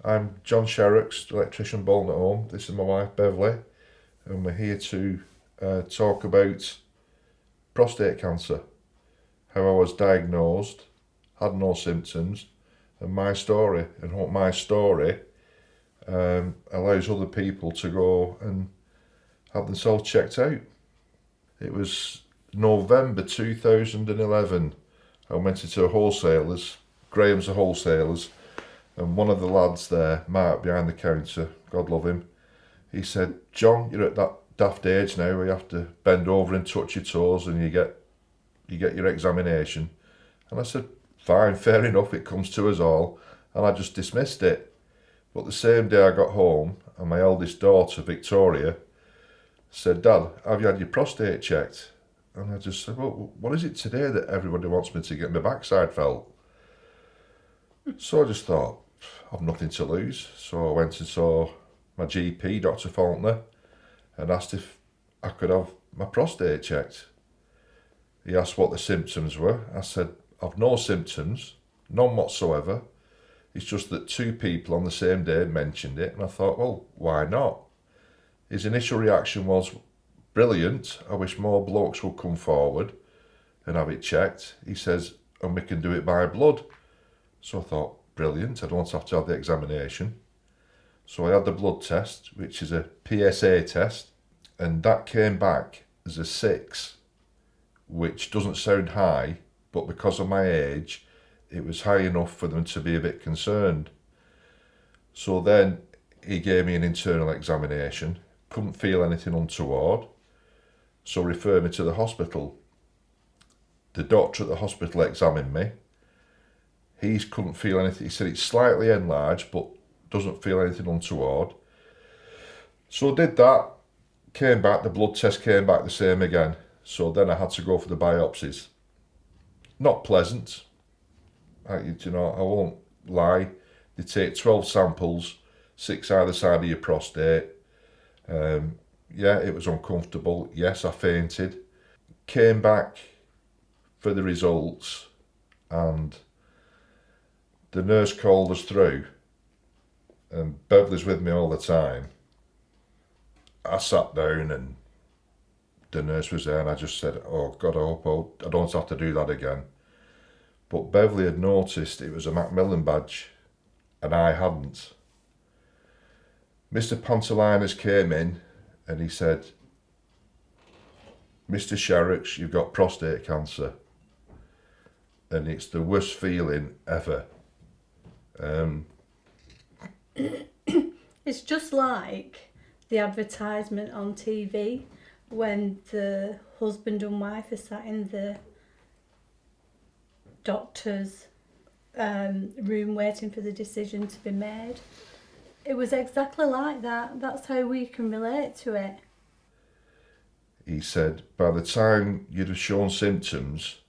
I'm John Sherrocks, electrician Bolton at home. This is my wife Beverly, and we're here to talk about prostate cancer, how I was diagnosed, had no symptoms, and my story, and hope my story allows other people to go and have themselves checked out. It was November 2011. I went into a wholesalers, Graham's a wholesalers, and one of the lads there, Mark behind the counter, God love him, he said, "John, you're at that daft age now where you have to bend over and touch your toes and you get your examination." And I said, "Fine, fair enough, it comes to us all." And I just dismissed it. But the same day I got home, and my eldest daughter, Victoria, said, "Dad, have you had your prostate checked?" And I just said, "Well, what is it today that everybody wants me to get my backside felt?" So I just thought, I've nothing to lose. So I went and saw my GP, Dr. Faulkner, and asked if I could have my prostate checked. He asked what the symptoms were. I said, "I've no symptoms, none whatsoever. It's just that two people on the same day mentioned it." And I thought, well, why not? His initial reaction was, "Brilliant, I wish more blokes would come forward and have it checked." He says, "And we can do it by blood." So I thought, brilliant, I don't have to have the examination. So I had the blood test, which is a PSA test, and that came back as a 6, which doesn't sound high, but because of my age, it was high enough for them to be a bit concerned. So then he gave me an internal examination, couldn't feel anything untoward, so referred me to the hospital. The doctor at the hospital examined me. He couldn't feel anything. He said it's slightly enlarged, but doesn't feel anything untoward. So I did that, came back, the blood test came back the same again. So then I had to go for the biopsies. Not pleasant. I won't lie. They take 12 samples, 6 either side of your prostate. Yeah, it was uncomfortable. Yes, I fainted. Came back for the results, and the nurse called us through, and Beverly's with me all the time. I sat down and the nurse was there, and I just said, "Oh God, I hope I don't have to do that again." But Beverly had noticed it was a Macmillan badge, and I hadn't. Mr. Pantolinas came in and he said, "Mr. Sherrocks, you've got prostate cancer, and it's the worst feeling ever." It's just like the advertisement on TV when the husband and wife are sat in the doctor's room waiting for the decision to be made. It was exactly like that. That's how we can relate to it. He said, by the time you'd have shown symptoms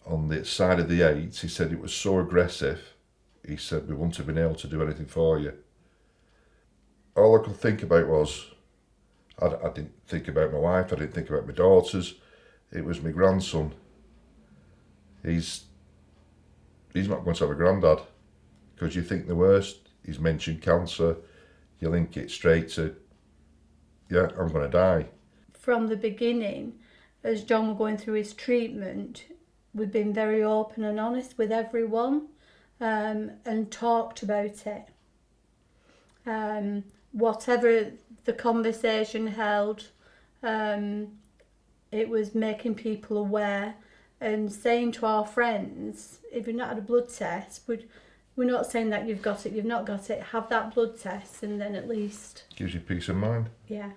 on the side of the 8, he said it was so aggressive, he said we wouldn't have been able to do anything for you. All I could think about was, I didn't think about my wife, I didn't think about my daughters, it was my grandson. He's not going to have a granddad, because you think the worst. He's mentioned cancer, you link it straight to, yeah, I'm going to die. From the beginning, as John was going through his treatment, we've been very open and honest with everyone, and talked about it. Whatever the conversation held, it was making people aware and saying to our friends, if you've not had a blood test, we're not saying that you've got it, you've not got it, have that blood test, and then at least... Gives you peace of mind. Yeah.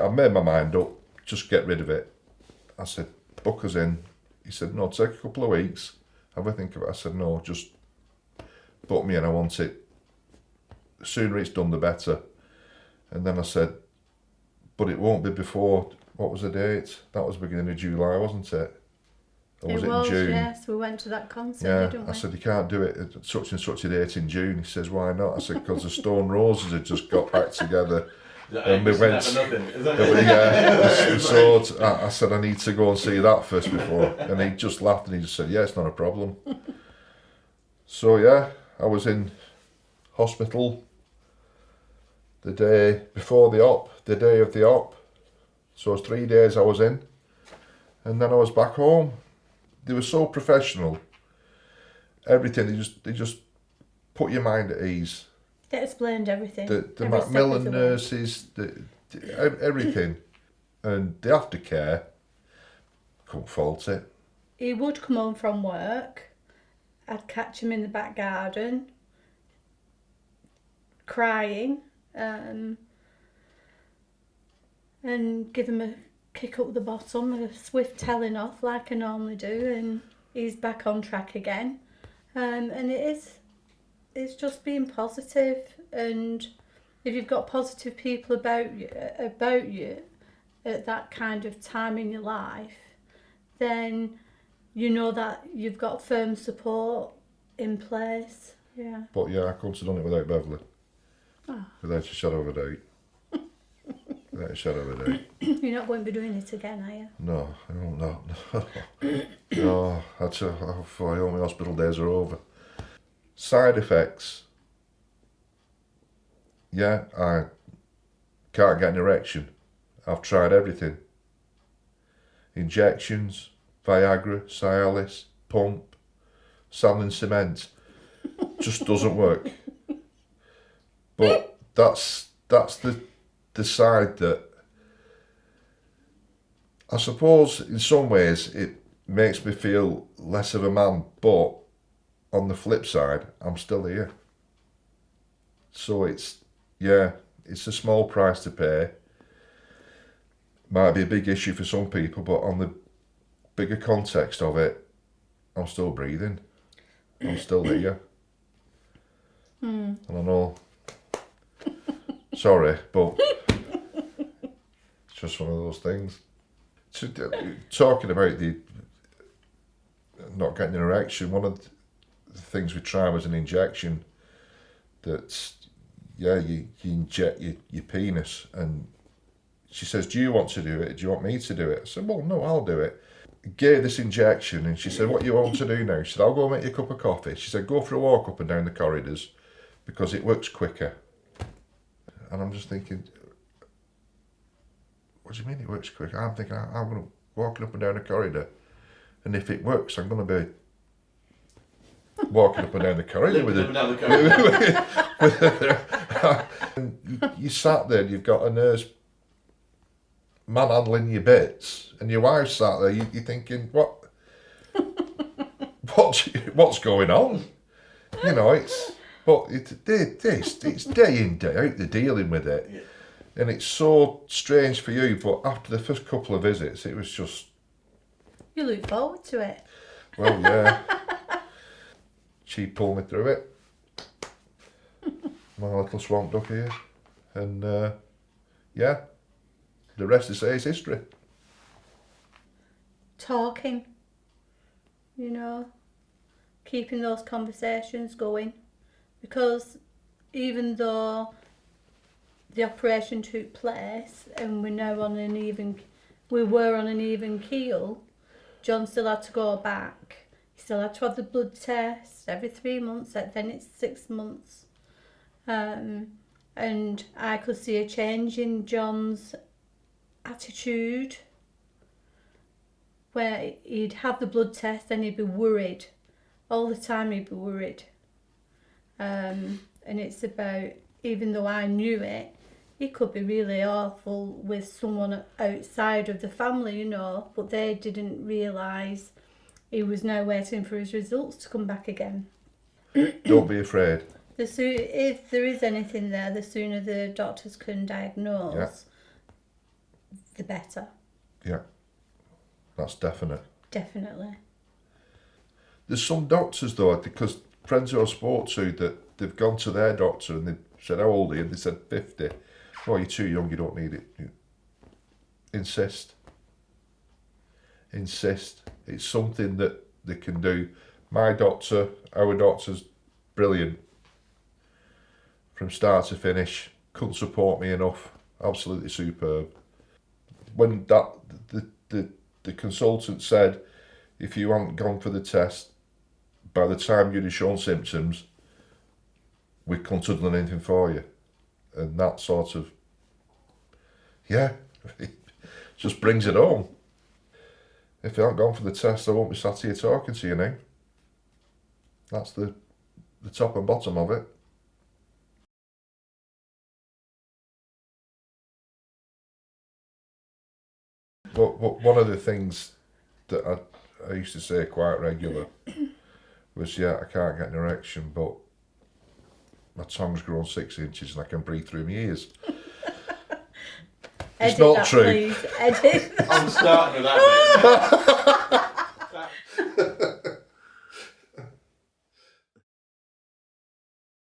I made my mind up, just get rid of it. I said, book us in. He said, "No, take a couple of weeks, have a think of it." I said, "No, just book me in, I want it. The sooner it's done, the better." And then I said, "But it won't be before," what was the date? That was beginning of July, wasn't it? Or was it in June? Yes, we went to that concert, Yeah, didn't we? I said, "You can't do it at such and such a date in June." He says, "Why not?" I said, "Because the Stone Roses had just got back together." And we went, so I said, "I need to go and see that first before." And he just laughed and he just said, "Yeah, it's not a problem." So yeah, I was in hospital the day before the op, the day of the op. So it was 3 days I was in, and then I was back home. They were so professional. Everything, they just put your mind at ease. They explained everything. The every step Macmillan of the way. nurses, everything, and the aftercare, couldn't fault it. He would come home from work. I'd catch him in the back garden, crying, and give him a kick up the bottom, a swift telling off like I normally do, and he's back on track again. And it's just being positive, and if you've got positive people about you at that kind of time in your life, then you know that you've got firm support in place. Yeah. But yeah, I couldn't have done it without Beverly. Oh. Without a shadow of a doubt. Without a shadow of a doubt. You're not going to be doing it again, are you? No, I don't know. No, I hope my hospital days are over. Side effects. Yeah, I can't get an erection. I've tried everything. Injections, Viagra, Cialis, pump, sand and cement. Just doesn't work. But that's the side that I suppose in some ways it makes me feel less of a man, but on the flip side, I'm still here. So it's a small price to pay. Might be a big issue for some people, but on the bigger context of it, I'm still breathing. I'm still here. And I know, sorry, but it's just one of those things. So, talking about the not getting an erection, one of the things we tried was an injection that's, you inject your penis, and she says, do you want to do it? Do you want me to do it? I said, well, no, I'll do it. Gave this injection, and she said, what do you want to do now? She said, I'll go make you a cup of coffee. She said, go for a walk up and down the corridors because it works quicker. And I'm just thinking, what do you mean it works quicker? I'm thinking, I'm going to walking up and down the corridor, and if it works, I'm going to be walking up and down the corridor with it. And you sat there, and you've got a nurse manhandling your bits, and your wife sat there. You're thinking, what's going on? You know, it's day in day out they're dealing with it, and it's so strange for you. But after the first couple of visits, it was just. You look forward to it. Well, yeah. She pulled me through it. My little swamp duck here. And, the rest they say is history. Talking, keeping those conversations going. Because even though the operation took place and we were on an even keel, John still had to go back. He still had to have the blood test every 3 months, then it's 6 months. And I could see a change in John's attitude, where he'd have the blood test and he'd be worried. All the time he'd be worried. And it's about, even though I knew it, he could be really awful with someone outside of the family, but they didn't realise he was now waiting for his results to come back again. Don't be afraid. If there is anything there, the sooner the doctors can diagnose, the better. Yeah, that's definite. Definitely. There's some doctors though, because friends who I spoke to, that they've gone to their doctor and they said, how old are you? And they said 50. Oh, you're too young, you don't need it. Insist. It's something that they can do. My doctor, our doctor's brilliant. From start to finish, couldn't support me enough. Absolutely superb. When the consultant said, if you hadn't gone for the test, by the time you'd have shown symptoms, we couldn't have done anything for you. And that sort of, yeah, it just brings it home. If you hadn't gone for the test, I won't be sat here talking to you now. That's the top and bottom of it. But one of the things that I used to say quite regular was, yeah, I can't get an erection, but my tongue's grown 6 inches and I can breathe through my ears. It's Edit not that, true. Please. Edit. I'm starting with that.